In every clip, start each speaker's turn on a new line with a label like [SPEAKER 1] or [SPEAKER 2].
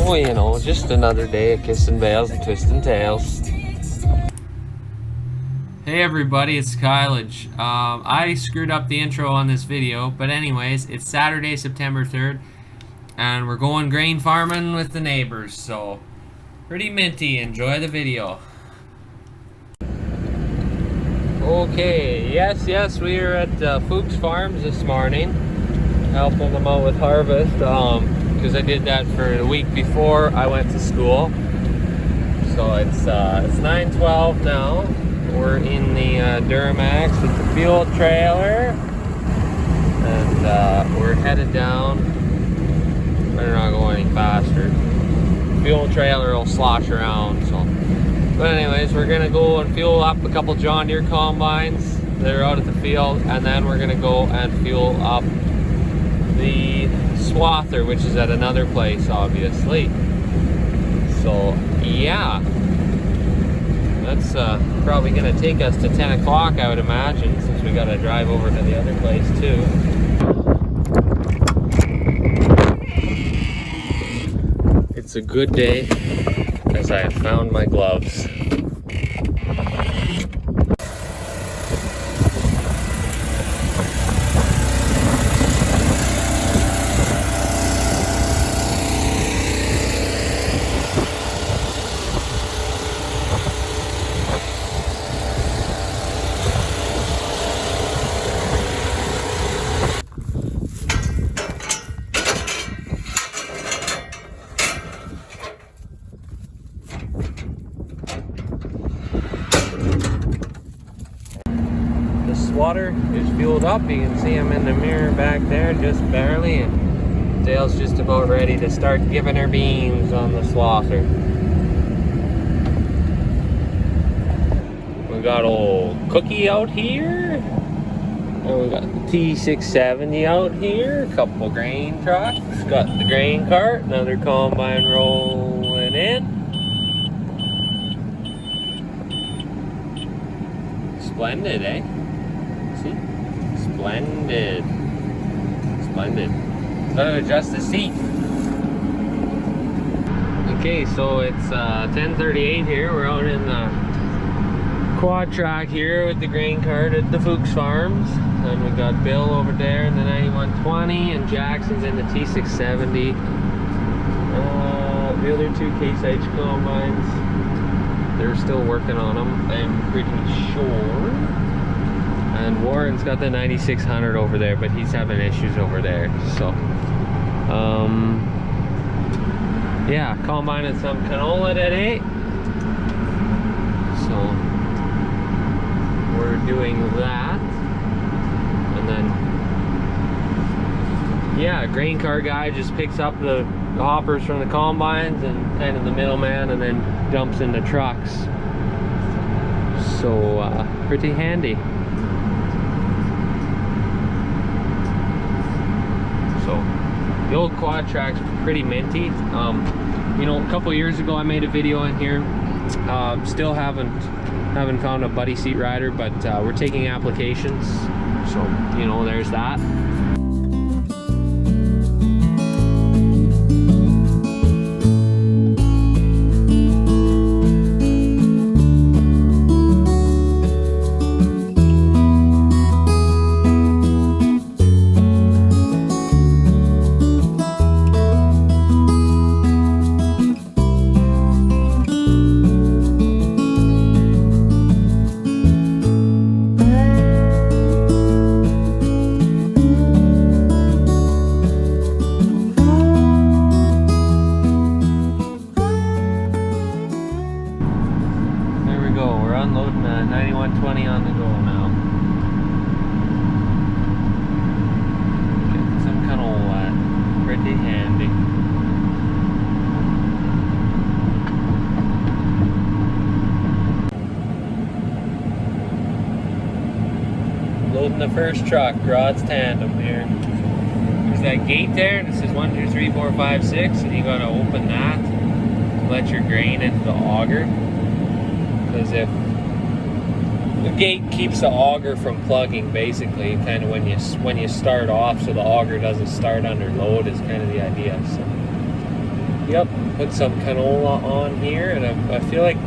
[SPEAKER 1] Well, you know, just another day of kissing bales and twisting tails.
[SPEAKER 2] Hey everybody, it's Kylage. I screwed up the intro on this video, but anyways, it's Saturday, September 3rd, and we're going grain farming with the neighbors, so pretty minty. Enjoy the video.
[SPEAKER 1] Okay, yes, we are at Fuchs Farms this morning, helping them out with harvest, because I did that for the week before I went to school. So it's 9:12 now. We're in the Duramax with the fuel trailer, and we're headed down. Better not go any faster. Fuel trailer will slosh around, so. But anyways, we're gonna go and fuel up a couple John Deere combines that are out at the field, and then we're gonna go and fuel up the swather, which is at another place, obviously. So yeah, that's probably gonna take us to 10 o'clock, I would imagine, since we gotta drive over to the other place too. It's a good day, as I have found my gloves. Water is fueled up. You can see him in the mirror back there, just barely, and Dale's just about ready to start giving her beans on the swather. We got old Cookie out here, and we got the T670 out here, a couple grain trucks, got the grain cart, another combine rolling in. Splendid, eh? See? Splendid. Splendid. Gotta adjust the seat. Okay, so it's 10:38 here. We're out in the quad track here with the grain cart at the Fuchs Farms. And we got Bill over there in the 9120, and Jackson's in the T670. The other two Case H combines, they're still working on them, I'm pretty sure. And Warren's got the 9600 over there, but he's having issues over there. So, yeah, combining some canola today. So, we're doing that. And then, yeah, grain car guy just picks up the hoppers from the combines and kind of the middleman, and then dumps in the trucks. So, pretty handy. The old quad track's pretty minty. You know, a couple years ago I made a video in here. Still haven't found a buddy seat rider, but we're taking applications. So, you know, there's that. Unloading a 9120 on the go now. Getting some canola, pretty handy. Loading the first truck, Rod's tandem here. There's that gate there, and it says 1, 2, 3, 4, 5, 6, and you gotta open that to let your grain into the auger. Because if the gate keeps the auger from plugging, basically, kind of when you start off, so the auger doesn't start under load is kind of the idea. So Yep, put some canola on here, and I feel like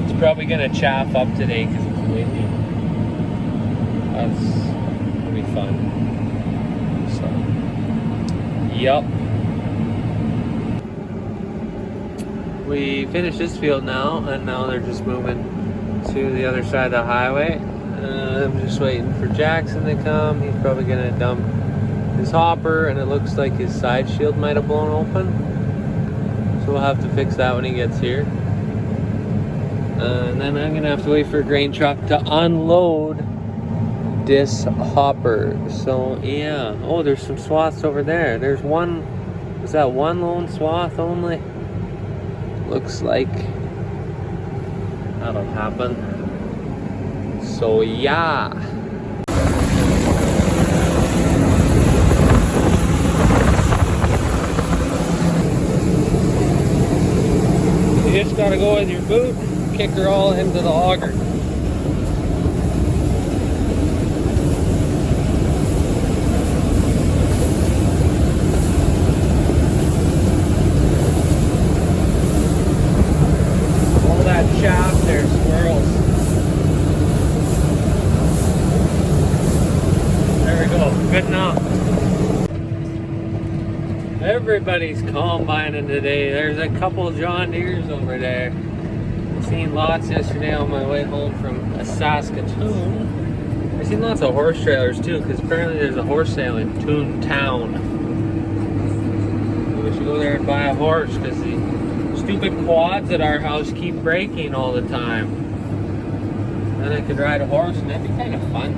[SPEAKER 1] it's probably gonna chaff up today because it's windy. That's gonna be fun. So, yep. We finished this field now, and now they're just moving to the other side of the highway. I'm just waiting for Jackson to come. He's probably gonna dump his hopper, and it looks like his side shield might have blown open. So we'll have to fix that when he gets here. And then I'm gonna have to wait for a grain truck to unload this hopper. So yeah. Oh, there's some swaths over there. There's one. Is that one lone swath only? Looks like that'll happen. So yeah. You just gotta go with your boot, kick her all into the auger. All that chaff there, squirrels. There we go, good enough. Everybody's combining today. There's a couple John Deeres over there. Seen lots yesterday on my way home from Saskatoon. I've seen lots of horse trailers too, because apparently there's a horse sale in Toontown. We should go there and buy a horse, because the stupid quads at our house keep breaking all the time. Then I could ride a horse, and that'd be kind of fun.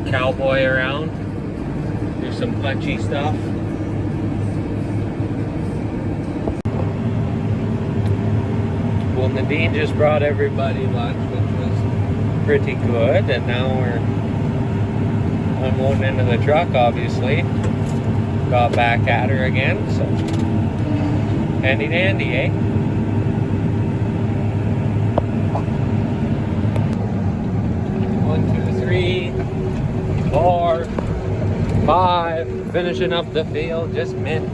[SPEAKER 1] Cowboy around, do some punchy stuff. Well, Nadine just brought everybody lunch, which was pretty good, and now we're unloading into the truck, obviously. Got back at her again, so handy dandy, eh? One, 2, 3, 4, 5, finishing up the field, just mint.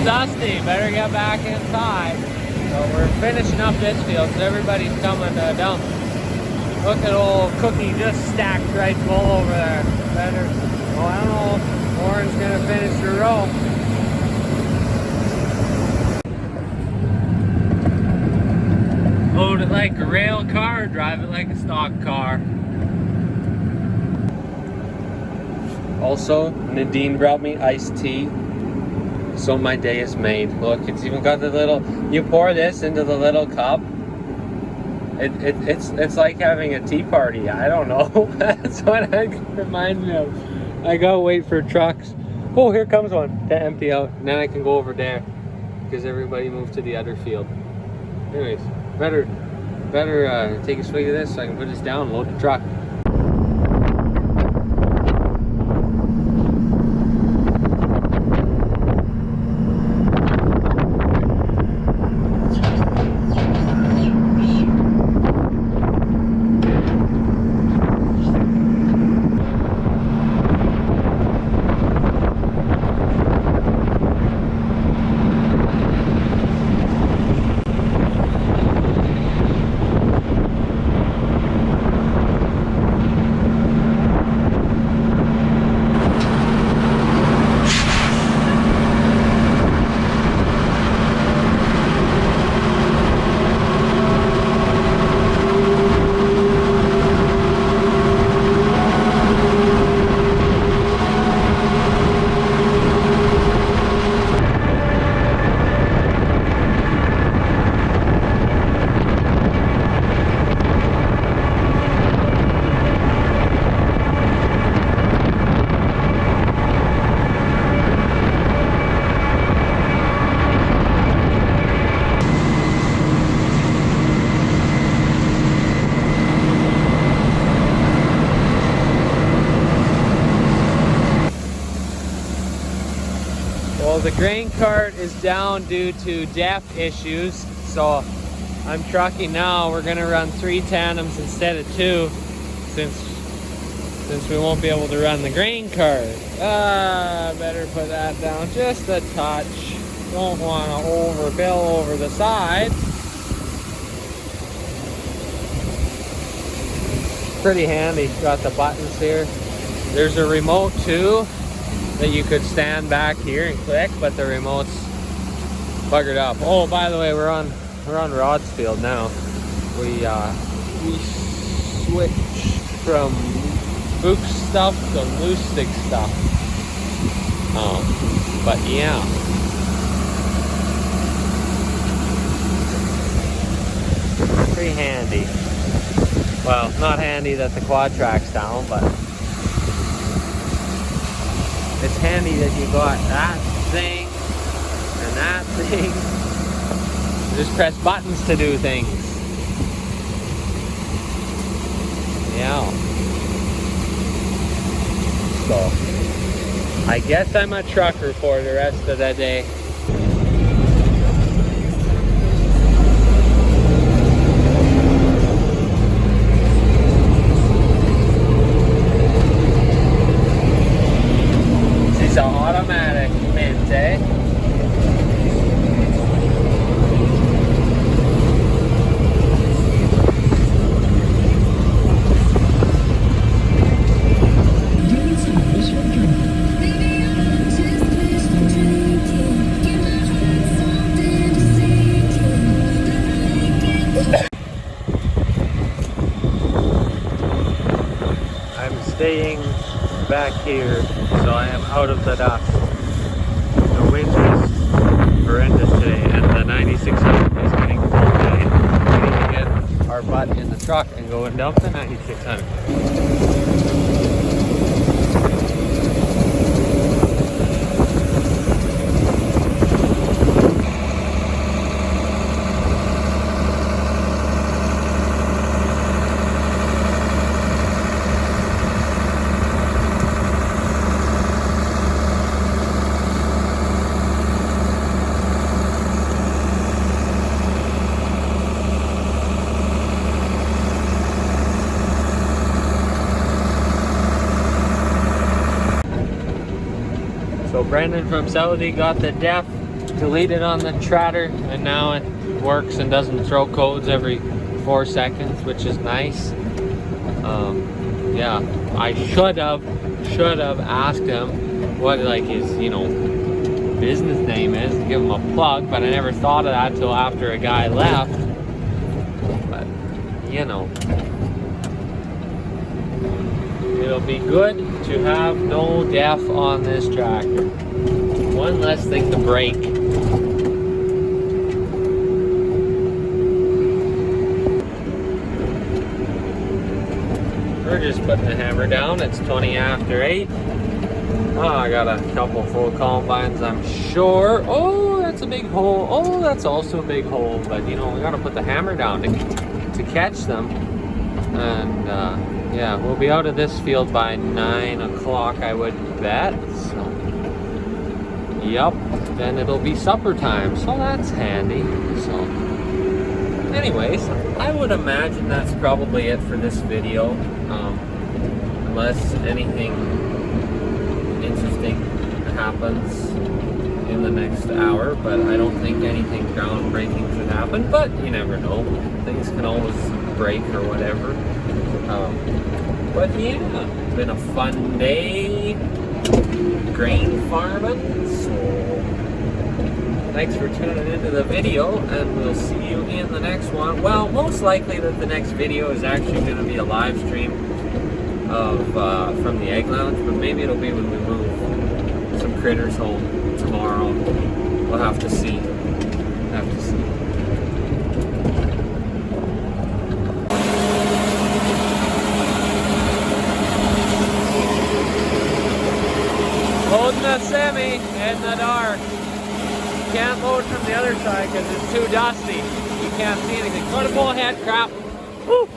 [SPEAKER 1] Dusty, better get back inside. So we're finishing up this field because everybody's coming to dump. Look at old Cookie just stacked right full over there. Better. Oh, I don't know. Warren's gonna finish the row. Load it like a rail car, drive it like a stock car. Also, Nadine brought me iced tea. So my day is made. Look, it's even got the little, you pour this into the little cup. It's like having a tea party. I don't know. That's what it reminds me of. I gotta wait for trucks. Oh, here comes one to empty out. And then I can go over there because everybody moved to the other field. Anyways, better take a swig of this so I can put this down and load the truck. So the grain cart is down due to DEF issues. So I'm trucking now. We're gonna run 3 tandems instead of 2 since we won't be able to run the grain cart. Better put that down just a touch. Don't want to overbill over the side. Pretty handy. Got the buttons here. There's a remote too that you could stand back here and click, but the remote's buggered up. Oh, by the way, we're on Rodsfield now. We switched from Fuchs stuff to loose stick stuff. But yeah. Pretty handy. Well, not handy that the quad track's down, but it's handy that you got that thing and that thing. You just press buttons to do things. Yeah. So, I guess I'm a trucker for the rest of the day. She's an automatic mint, eh? Staying back here so I am out of the dust. The wind is horrendous today and the 9600 is getting full today. We need to get our butt in the truck and go and dump the 9600. So Brendan from Saudi got the DEF deleted on the Tratter, and now it works and doesn't throw codes every 4 seconds, which is nice. Yeah, I should have asked him what like his business name is to give him a plug, but I never thought of that till after a guy left. But it'll be good to have no DEF on this tractor. One less thing to break. We're just putting the hammer down. It's 20 after 8. Oh, I got a couple full combines, I'm sure. Oh, that's a big hole. Oh, that's also a big hole. But we gotta put the hammer down to catch them. And yeah, we'll be out of this field by 9 o'clock, I would bet. So, yep, then it'll be supper time, so that's handy. So, anyways, I would imagine that's probably it for this video, unless anything interesting happens in the next hour. But I don't think anything groundbreaking should happen. But you never know; things can always break or whatever. But yeah, it's been a fun day grain farming, so thanks for tuning into the video, and we'll see you in the next one. Well, most likely that the next video is actually going to be a live stream of from the Egg Lounge, but maybe it'll be when we move some critters home tomorrow. We'll have to see. Loading the semi in the dark. You can't load from the other side because it's too dusty. You can't see anything. Go to bullhead, crap. Woo.